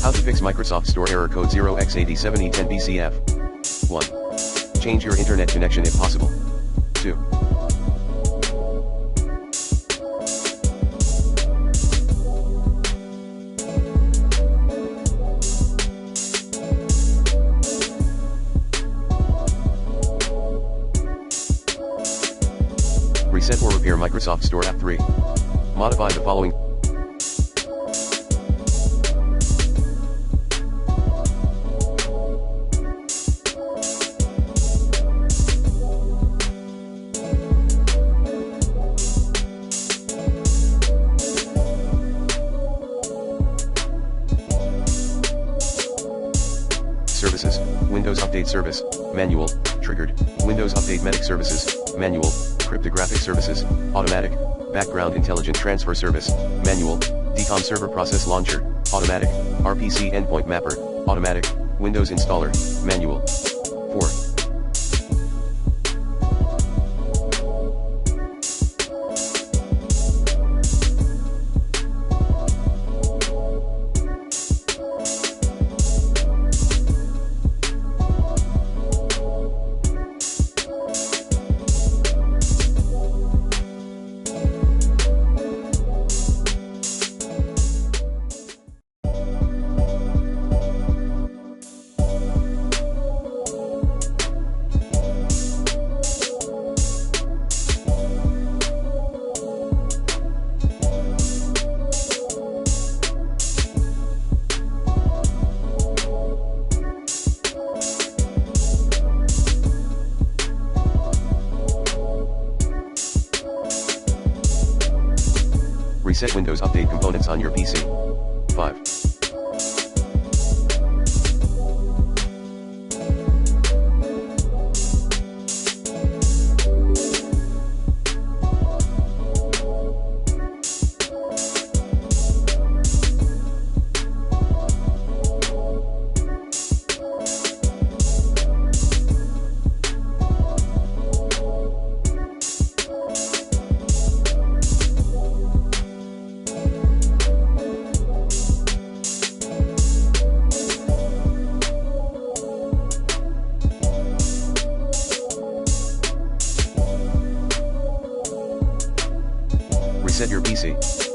How to fix Microsoft Store error code 0x87E10BCF. 1. Change your internet connection if possible. 2. Reset or repair Microsoft Store app. 3. Modify the following. Services, Windows Update Service, Manual, Triggered, Windows Update Medic Services, Manual, Cryptographic Services, Automatic, Background Intelligent Transfer Service, Manual, DCOM Server Process Launcher, Automatic, RPC Endpoint Mapper, Automatic, Windows Installer, Manual. 4. Reset Windows Update components on your PC. 5. Reset your PC.